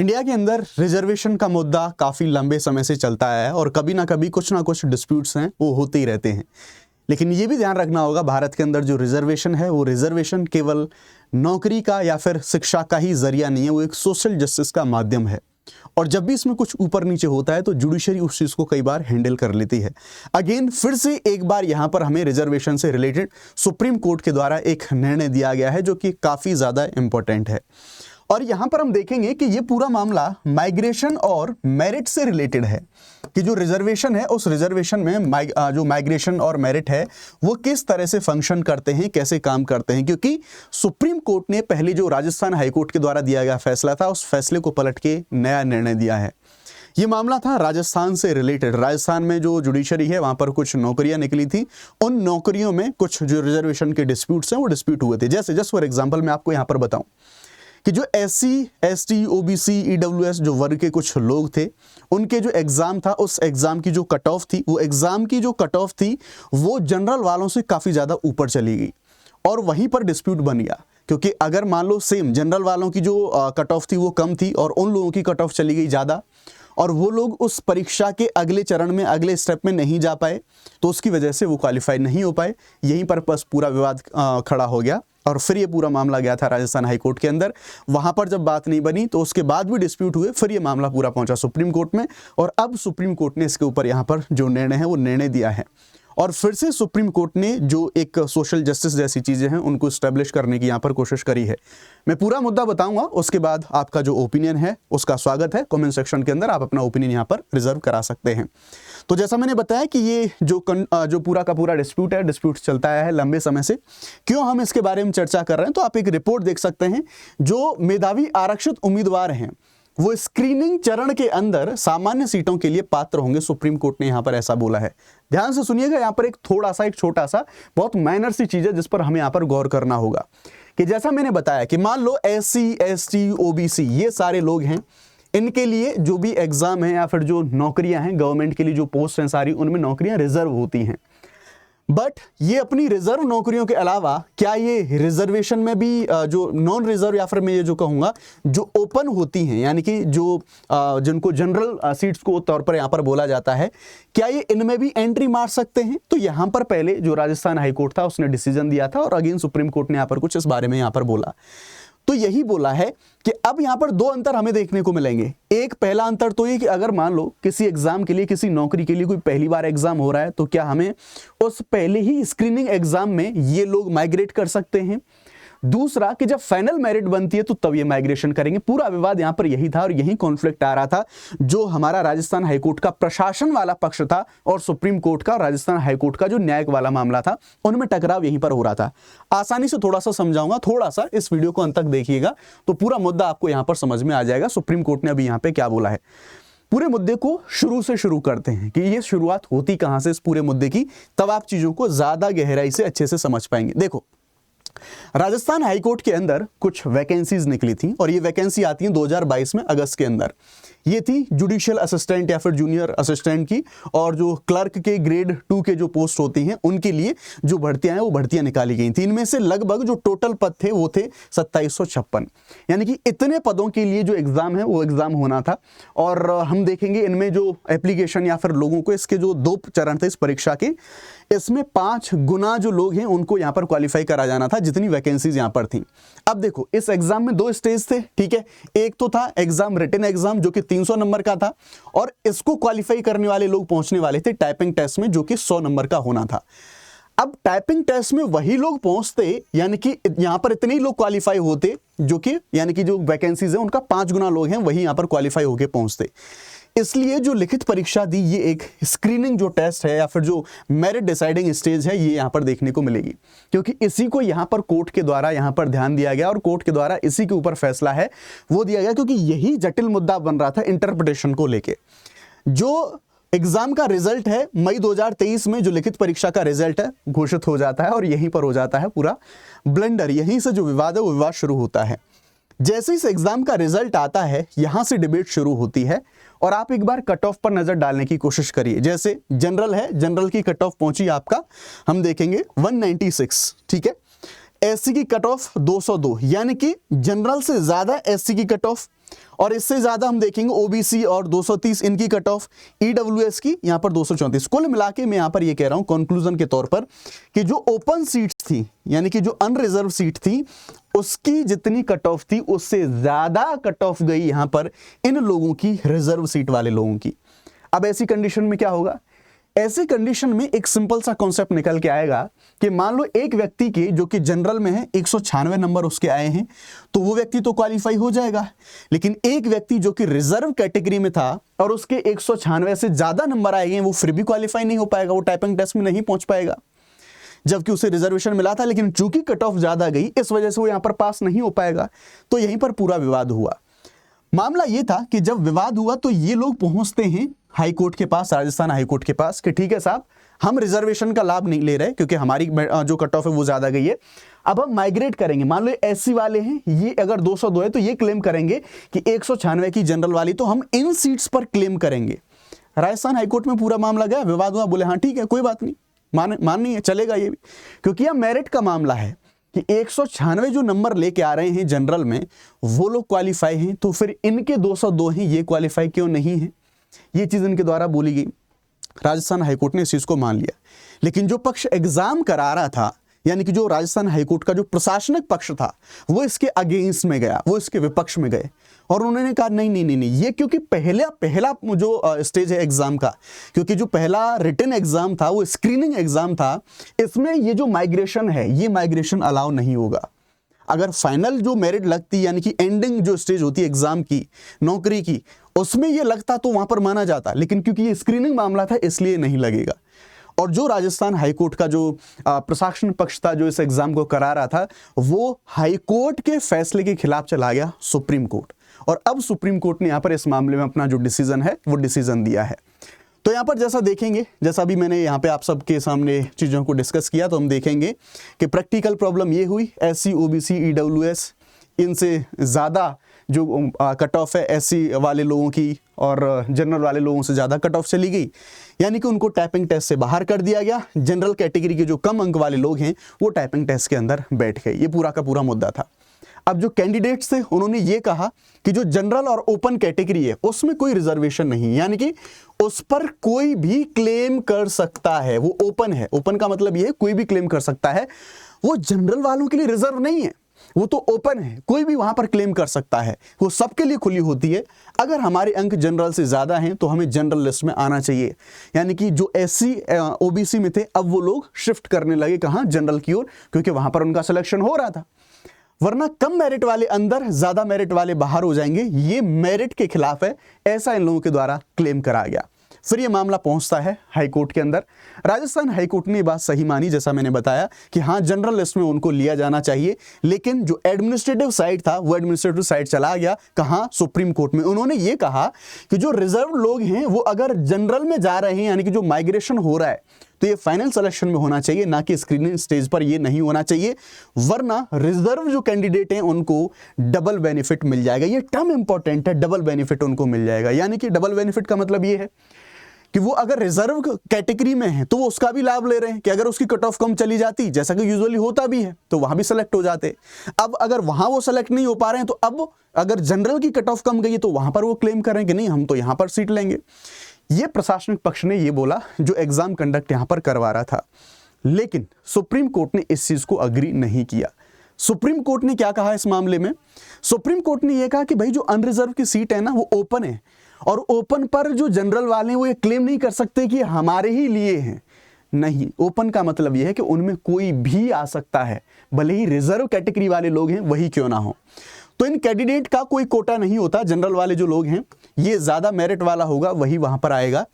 India के अंदर reservation का मुद्दा काफ़ी लंबे समय से चलता है और कभी ना कभी कुछ ना कुछ डिस्प्यूट्स हैं वो होते ही रहते हैं। लेकिन ये भी ध्यान रखना होगा, भारत के अंदर जो रिजर्वेशन है वो रिजर्वेशन केवल नौकरी का या फिर शिक्षा का ही जरिया नहीं है, वो एक सोशल जस्टिस का माध्यम है। और जब भी इसमें कुछ ऊपर नीचे होता है तो जुडिशरी उस चीज़ को कई बार हैंडल कर लेती है। अगेन फिर से एक बार यहाँ पर हमें रिजर्वेशन से रिलेटेड सुप्रीम कोर्ट के द्वारा एक निर्णय दिया गया है जो कि काफ़ी ज़्यादा इंपॉर्टेंट है। और यहाँ पर हम देखेंगे कि ये पूरा मामला माइग्रेशन और मेरिट से रिलेटेड है कि जो रिजर्वेशन है उस रिजर्वेशन में जो माइग्रेशन और मेरिट है वो किस तरह से फंक्शन करते हैं, कैसे काम करते हैं। क्योंकि सुप्रीम कोर्ट ने पहले जो राजस्थान हाईकोर्ट के द्वारा दिया गया फैसला था उस फैसले को पलट के नया निर्णय दिया है। ये मामला था राजस्थान से रिलेटेड। राजस्थान में जो जुडिशरी है वहां पर कुछ नौकरियां निकली थी, उन नौकरियों में कुछ जो रिजर्वेशन के डिस्प्यूट्स हैं वो डिस्प्यूट हुए थे। जैसे जस्ट फॉर एग्जाम्पल मैं आपको यहाँ पर बताऊं कि जो SC, ST, OBC, EWS जो वर्ग के कुछ लोग थे, उनके जो एग्जाम था उस एग्जाम की जो कट ऑफ थी, वो एग्जाम की जो कट ऑफ थी वो जनरल वालों से काफ़ी ज़्यादा ऊपर चली गई और वहीं पर डिस्प्यूट बन गया। क्योंकि अगर मान लो सेम जनरल वालों की जो कट ऑफ थी वो कम थी और उन लोगों की कट ऑफ चली गई ज़्यादा और वो लोग उस परीक्षा के अगले चरण में, अगले स्टेप में नहीं जा पाए, तो उसकी वजह से वो क्वालिफाई नहीं हो पाए। यहीं पर बस पूरा विवाद खड़ा हो गया और फिर ये पूरा मामला गया था राजस्थान हाईकोर्ट के अंदर। वहां पर जब बात नहीं बनी तो उसके बाद भी डिस्प्यूट हुए, फिर ये मामला पूरा पहुंचा सुप्रीम कोर्ट में और अब सुप्रीम कोर्ट ने इसके ऊपर यहाँ पर जो निर्णय है वो निर्णय दिया है। और फिर से सुप्रीम कोर्ट ने जो एक सोशल जस्टिस जैसी चीज़ें हैं उनको स्टैब्लिश करने की यहाँ पर कोशिश करी है। मैं पूरा मुद्दा बताऊंगा, उसके बाद आपका जो ओपिनियन है उसका स्वागत है। कमेंट सेक्शन के अंदर आप अपना ओपिनियन यहाँ पर रिजर्व करा सकते हैं। तो जैसा मैंने बताया कि ये जो पूरा का पूरा डिस्प्यूट है, डिस्प्यूट चलता आया है लंबे समय से। क्यों हम इसके बारे में चर्चा कर रहे हैं, तो आप एक रिपोर्ट देख सकते हैं। जो मेधावी आरक्षित उम्मीदवार हैं वो स्क्रीनिंग चरण के अंदर सामान्य सीटों के लिए पात्र होंगे, सुप्रीम कोर्ट ने यहां पर ऐसा बोला है। ध्यान से सुनिएगा, यहां पर एक छोटा सा बहुत माइनर सी चीज है जिस पर हमें यहां पर गौर करना होगा कि जैसा मैंने बताया कि मान लो SC, ST, OBC ये सारे लोग हैं, इनके लिए जो भी एग्जाम है या फिर जो नौकरियां हैं गवर्नमेंट के लिए, जो पोस्ट हैं सारी, उनमें नौकरियां रिजर्व होती हैं। बट ये अपनी रिजर्व नौकरियों के अलावा क्या ये रिजर्वेशन में भी जो नॉन रिजर्व या फिर मैं ये जो कहूँगा जो ओपन होती हैं, यानी कि जो जिनको जनरल सीट्स को तौर पर यहाँ पर बोला जाता है, क्या ये इनमें भी एंट्री मार सकते हैं? तो यहाँ पर पहले जो राजस्थान हाईकोर्ट था उसने डिसीजन दिया था और अगेन सुप्रीम कोर्ट ने यहाँ पर कुछ इस बारे में यहाँ पर बोला। तो यही बोला है कि अब यहां पर दो अंतर हमें देखने को मिलेंगे। एक पहला अंतर तो ये कि अगर मान लो किसी एग्जाम के लिए, किसी नौकरी के लिए कोई पहली बार एग्जाम हो रहा है तो क्या हमें उस पहले ही स्क्रीनिंग एग्जाम में ये लोग माइग्रेट कर सकते हैं। दूसरा कि जब फाइनल मेरिट बनती है तो तब ये माइग्रेशन करेंगे। पूरा विवाद यहां पर यही था और यही कॉन्फ्लिक्ट आ रहा था जो हमारा राजस्थान हाईकोर्ट का प्रशासन वाला पक्ष था और सुप्रीम कोर्ट का, राजस्थान हाईकोर्ट का जो न्यायिक वाला मामला था, उनमें टकराव यहीं पर हो रहा था। आसानी से थोड़ा सा समझाऊंगा, थोड़ा सा इस वीडियो को अंत तक देखिएगा तो पूरा मुद्दा आपको यहां पर समझ में आ जाएगा सुप्रीम कोर्ट ने अभी यहां पे क्या बोला है। पूरे मुद्दे को शुरू से शुरू करते हैं कि ये शुरुआत होती कहां से इस पूरे मुद्दे की, तब आप चीजों को ज्यादा गहराई से अच्छे से समझ पाएंगे। देखो, राजस्थान हाईकोर्ट के अंदर कुछ वैकेंसीज निकली थी और ये वैकेंसी आती है 2022 में अगस्त के अंदर। ये थी जुडिशियल असिस्टेंट या फिर जूनियर असिस्टेंट की, और जो क्लर्क के ग्रेड 2 के जो पोस्ट होती हैं उनके लिए जो भर्तियां हैं वो भर्तियां निकाली गई थी। इनमें से लगभग जो टोटल पद थे वो थे 2756, यानी कि इतने पदों के लिए जो एग्जाम है वो एग्जाम होना था। और हम देखेंगे इनमें जो एप्लीकेशन या फिर लोगों को, इसके जो 2 चरण थे इस परीक्षा के, इसमें 5 गुना जो लोग हैं उनको यहां पर क्वालिफाई करा जाना था जितनी वैकेंसीज यहां पर थी। अब देखो, इस एग्जाम में 2 स्टेज थे, ठीक है। एक तो था एग्जाम, रिटन एग्जाम जो कि 300 नंबर का था, और इसको क्वालिफाई करने वाले लोग पहुंचने वाले थे टाइपिंग टेस्ट में जो कि 100 नंबर का होना था। अब टाइपिंग टेस्ट में वही लोग पहुंचते, यानी कि यहां पर इतने ही लोग क्वालिफाई होते जो कि, यानी कि जो वैकेंसीज है उनका 5 गुना लोग हैं वही यहां पर क्वालिफाई होके पहुंचते। इसलिए जो लिखित परीक्षा दी, ये एक स्क्रीनिंग जो टेस्ट है या फिर जो मेरिट डिसाइडिंग स्टेज है, ये यहाँ पर देखने को मिलेगी। क्योंकि इसी को यहाँ पर कोर्ट के द्वारा यहाँ पर ध्यान दिया गया और कोर्ट के द्वारा इसी के ऊपर फैसला है वो दिया गया, क्योंकि यही जटिल मुद्दा बन रहा था इंटरप्रिटेशन को लेके। जो एग्जाम का रिजल्ट है मई 2023 में, जो लिखित परीक्षा का रिजल्ट है घोषित हो जाता है और यहीं पर हो जाता है पूरा ब्लेंडर। यहीं से जो विवाद है वो विवाद शुरू होता है। जैसे इस एग्जाम का रिजल्ट आता है, यहां से डिबेट शुरू होती है और आप एक बार कट ऑफ पर नजर डालने की कोशिश करिए। जैसे जनरल है, जनरल की कट ऑफ पहुंची आपका, हम देखेंगे 196, ठीक है। SC की कट ऑफ 202, यानी कि जनरल से ज्यादा SC की कट ऑफ, और इससे ज्यादा हम देखेंगे ओबीसी और 230 इनकी कट ऑफ, ईडब्ल्यूएस की यहाँ पर 234। कुल मिला के मैं यहाँ पर ये कह रहा हूँ कंक्लूजन के तौर पर कि जो ओपन सीट्स थी यानी कि जो अनरिजर्व सीट थी उसकी जितनी कट ऑफ थी उससे ज्यादा कट ऑफ गई यहाँ पर इन लोगों की, रिजर्व सीट वाले लोगों की। अब ऐसी कंडीशन में क्या होगा, ऐसी कंडीशन में एक सिंपल सा कॉन्सेप्ट निकल के आएगा कि मान लो एक व्यक्ति के जो कि जनरल में है 196 नंबर उसके आए हैं तो वो व्यक्ति तो क्वालिफाई हो जाएगा, लेकिन एक व्यक्ति जो कि रिजर्व कैटेगरी में था और उसके 196 से ज्यादा नंबर आए हैं वो फिर भी क्वालिफाई नहीं हो पाएगा, वो टाइपिंग टेस्ट में नहीं पहुंच पाएगा, जबकि उसे रिजर्वेशन मिला था, लेकिन चूंकि कट ऑफ ज्यादा गई इस वजह से वो यहां पर पास नहीं हो पाएगा। तो यहीं पर पूरा विवाद हुआ। मामला ये था कि जब विवाद हुआ तो ये लोग पहुंचते हैं हाई कोर्ट के पास, राजस्थान हाई कोर्ट के पास, कि ठीक है साहब हम रिजर्वेशन का लाभ नहीं ले रहे क्योंकि हमारी जो कट ऑफ है वो ज्यादा गई है, अब हम माइग्रेट करेंगे। मान लो एससी वाले हैं, ये अगर 202 है तो ये क्लेम करेंगे कि 196 की जनरल वाली, तो हम इन सीट्स पर क्लेम करेंगे। राजस्थान हाईकोर्ट में पूरा मामला गया, विवाद हुआ, बोले हाँ ठीक है कोई बात नहीं, माननी है, चलेगा ये भी, क्योंकि यह मेरिट का मामला है कि 196 जो नंबर लेके आ रहे हैं जनरल में वो लोग क्वालिफाई हैं, तो फिर इनके 202 हैं, ये क्वालिफाई क्यों नहीं है, ये चीज इनके द्वारा बोली गई। राजस्थान हाईकोर्ट ने इस चीज को मान लिया, लेकिन जो पक्ष एग्जाम करा रहा था यानी कि जो राजस्थान हाईकोर्ट का जो प्रशासनिक पक्ष था वो इसके अगेंस्ट में गया, वो इसके विपक्ष में गए और उन्होंने कहा नहीं नहीं नहीं नहीं, ये क्योंकि पहला जो स्टेज है एग्जाम का, क्योंकि जो पहला रिटन एग्जाम था वो स्क्रीनिंग एग्जाम था, इसमें ये जो माइग्रेशन है ये माइग्रेशन अलाउ नहीं होगा। अगर फाइनल जो मेरिट लगती यानी कि एंडिंग जो स्टेज होती है एग्जाम की, नौकरी की, उसमें ये लगता तो वहां पर माना जाता, लेकिन क्योंकि ये स्क्रीनिंग मामला था इसलिए नहीं लगेगा। और जो राजस्थान हाईकोर्ट का जो प्रशासन पक्ष था जो इस एग्जाम को करा रहा था वो हाईकोर्ट के फैसले के खिलाफ चला गया सुप्रीम कोर्ट, और अब सुप्रीम कोर्ट ने यहां पर इस मामले में अपना जो डिसीजन है वो डिसीजन दिया है। तो यहां पर जैसा देखेंगे, जैसा भी मैंने यहां पे आप सबके सामने चीजों को डिस्कस किया, तो हम देखेंगे कि प्रैक्टिकल प्रॉब्लम ये हुई, एससी ओबीसी ईडब्ल्यूएस इनसे ज्यादा जो कट ऑफ है एससी वाले लोगों की और जनरल वाले लोगों से ज्यादा कट ऑफ चली गई, यानी कि उनको टाइपिंग टेस्ट से बाहर कर दिया गया। जनरल कैटेगरी के जो कम अंक वाले लोग हैं वो टाइपिंग टेस्ट के अंदर बैठ गए। ये पूरा का पूरा मुद्दा था। अब जो कैंडिडेट्स थे उन्होंने ये कहा कि जो जनरल और ओपन कैटेगरी है उसमें कोई रिजर्वेशन नहीं, यानी कि उस पर कोई भी क्लेम कर सकता है, वो ओपन है। ओपन का मतलब ये है कोई भी क्लेम कर सकता है, वो जनरल वालों के लिए रिजर्व नहीं है, वो तो ओपन है, कोई भी वहां पर क्लेम कर सकता है, वो सबके लिए खुली होती है। अगर हमारे अंक जनरल से ज्यादा हैं तो हमें जनरल लिस्ट में आना चाहिए, यानी कि जो एससी ओबीसी में थे अब वो लोग शिफ्ट करने लगे कहां, जनरल की ओर, क्योंकि वहां पर उनका सिलेक्शन हो रहा था। वरना कम मेरिट वाले अंदर, ज्यादा मेरिट वाले बाहर हो जाएंगे, ये मेरिट के खिलाफ है, ऐसा इन लोगों के द्वारा क्लेम करा गया। फिर ये मामला पहुंचता है हाई कोर्ट के अंदर। राजस्थान हाई कोर्ट ने ये बात सही मानी, जैसा मैंने बताया कि हाँ जनरल लिस्ट में उनको लिया जाना चाहिए, लेकिन जो एडमिनिस्ट्रेटिव साइड था वो एडमिनिस्ट्रेटिव साइड चला गया कहाँ, सुप्रीम कोर्ट में। उन्होंने ये कहा कि जो रिजर्व लोग हैं वो अगर जनरल में जा रहे हैं, यानी कि जो माइग्रेशन हो रहा है, तो ये फाइनल सिलेक्शन में होना चाहिए, ना कि स्क्रीनिंग स्टेज पर ये नहीं होना चाहिए, वरना रिजर्व जो कैंडिडेट हैं उनको डबल बेनिफिट मिल जाएगा। ये टर्म इंपॉर्टेंट है, डबल बेनिफिट उनको मिल जाएगा। यानी कि डबल बेनिफिट का मतलब ये है कि वो अगर रिजर्व कैटेगरी में है तो वो उसका भी लाभ ले रहे हैं कि अगर उसकी कट ऑफ कम चली जाती, जैसा कि यूजुअली होता भी है, तो वहां भी सेलेक्ट हो जाते। अब अगर वहां वो सेलेक्ट नहीं हो पा रहे हैं तो अब अगर जनरल की कट ऑफ कम गई है तो वहां पर वो क्लेम करें कि नहीं हम तो यहां पर सीट लेंगे। ये प्रशासनिक पक्ष ने ये बोला जो एग्जाम कंडक्ट यहां पर करवा रहा था, लेकिन सुप्रीम कोर्ट ने इस चीज को अग्री नहीं किया। सुप्रीम कोर्ट ने क्या कहा इस मामले में, सुप्रीम कोर्ट ने यह कहा कि भाई जो अनरिजर्व की सीट है ना वो ओपन है, और ओपन पर जो जनरल वाले हैं वो ये क्लेम नहीं कर सकते कि हमारे ही लिए हैं। नहीं, ओपन का मतलब यह है कि उनमें कोई भी आ सकता है, भले ही रिजर्व कैटेगरी वाले लोग हैं वही क्यों ना हो। तो इन कैंडिडेट का कोई कोटा नहीं होता, जनरल वाले जो लोग हैं ये ज्यादा मेरिट वाला होगा वही वहां पर आएगा।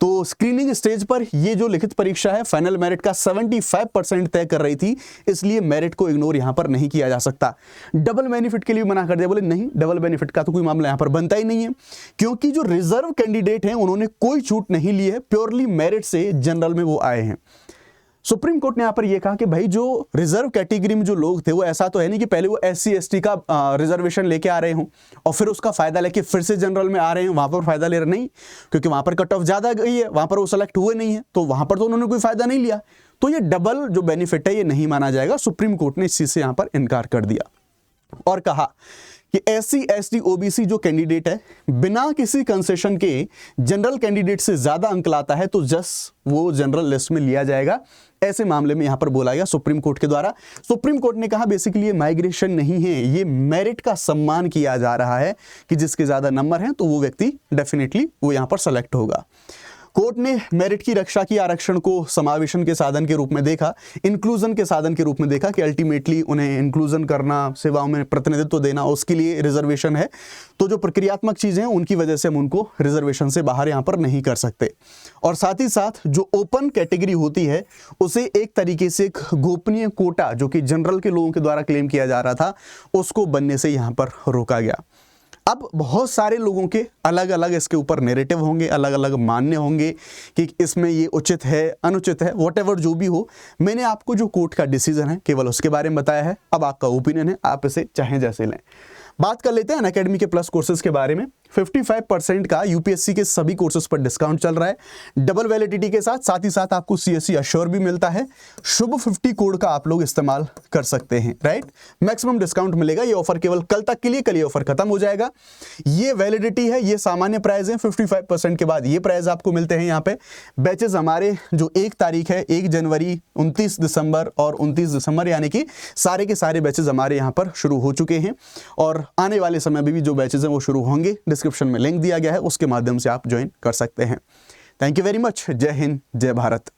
तो स्क्रीनिंग स्टेज पर ये जो लिखित परीक्षा है फाइनल मेरिट का 75% तय कर रही थी, इसलिए मेरिट को इग्नोर यहां पर नहीं किया जा सकता। डबल बेनिफिट के लिए मना कर दिया, बोले नहीं डबल बेनिफिट का तो कोई मामला यहां पर बनता ही नहीं है, क्योंकि जो रिजर्व कैंडिडेट हैं उन्होंने कोई छूट नहीं ली है, प्योरली मेरिट से जनरल में वो आए हैं। सुप्रीम कोर्ट ने यहां पर यह कहा कि भाई जो रिजर्व कैटेगरी में जो लोग थे वो ऐसा तो है नहीं कि पहले वो एससी एसटी का रिजर्वेशन लेके आ रहे हों और फिर उसका फायदा लेके फिर से जनरल में आ रहे हैं, वहां पर फायदा ले रहे नहीं, क्योंकि वहां पर कट ऑफ ज्यादा गई है, वहां पर वो सेलेक्ट हुए नहीं है, तो वहां पर तो उन्होंने कोई फायदा नहीं लिया। तो ये डबल जो बेनिफिट है ये नहीं माना जाएगा। सुप्रीम कोर्ट ने इस चीज से यहां पर इनकार कर दिया और कहा कि SC ST OBC जो कैंडिडेट है बिना किसी कंसेशन के जनरल कैंडिडेट से ज्यादा अंक लाता है तो जस्ट वो जनरल लिस्ट में लिया जाएगा। ऐसे मामले में यहां पर बोला गया सुप्रीम कोर्ट के द्वारा। सुप्रीम कोर्ट ने कहा बेसिकली ये माइग्रेशन नहीं है, ये मेरिट का सम्मान किया जा रहा है कि जिसके ज्यादा नंबर हैं तो वो व्यक्ति डेफिनेटली वो यहां पर सेलेक्ट होगा। कोर्ट ने मेरिट की रक्षा की, आरक्षण को समावेशन के साधन के रूप में देखा, इंक्लूजन के साधन के रूप में देखा कि अल्टीमेटली उन्हें इंक्लूजन करना, सेवाओं में प्रतिनिधित्व देना, उसके लिए रिजर्वेशन है। तो जो प्रक्रियात्मक चीजें हैं उनकी वजह से हम उनको रिजर्वेशन से बाहर यहां पर नहीं कर सकते। और साथ ही साथ जो ओपन कैटेगरी होती है उसे एक तरीके से एक गोपनीय कोटा जो कि जनरल के लोगों के द्वारा क्लेम किया जा रहा था उसको बनने से यहां पर रोका गया। अब बहुत सारे लोगों के अलग अलग इसके ऊपर नैरेटिव होंगे, अलग अलग मान्य होंगे कि इसमें ये उचित है, अनुचित है, व्हाटएवर जो भी हो। मैंने आपको जो कोर्ट का डिसीजन है केवल उसके बारे में बताया है। अब आपका ओपिनियन है, आप इसे चाहें जैसे लें। बात कर लेते हैं अनअकैडमी के प्लस कोर्सेज के बारे में। 55% का यूपीएससी के सभी कोर्सेज पर डिस्काउंट चल रहा है डबल वैलिडिटी के साथ। साथ ही साथ आपको CSE अश्योर भी मिलता है। शुभ 50 कोड का आप लोग इस्तेमाल कर सकते हैं, राइट। मैक्सिमम डिस्काउंट मिलेगा। ये ऑफर केवल कल तक के लिए, कल ये ऑफर खत्म हो जाएगा। ये वैलिडिटी है, ये सामान्य प्राइस है। 55% के बाद ये प्राइस आपको मिलते हैं यहाँ पे। बैचेस हमारे जो 1 तारीख है, 1 जनवरी, 29 दिसंबर और 29 दिसंबर, यानी कि सारे के सारे बैचेस हमारे यहाँ पर शुरू हो चुके हैं और आने वाले समय में भी जो बैचेस हैं वो शुरू होंगे। डिस्क्रिप्शन में लिंक दिया गया है, उसके माध्यम से आप ज्वाइन कर सकते हैं। Thank you very much. जय हिंद, जय भारत।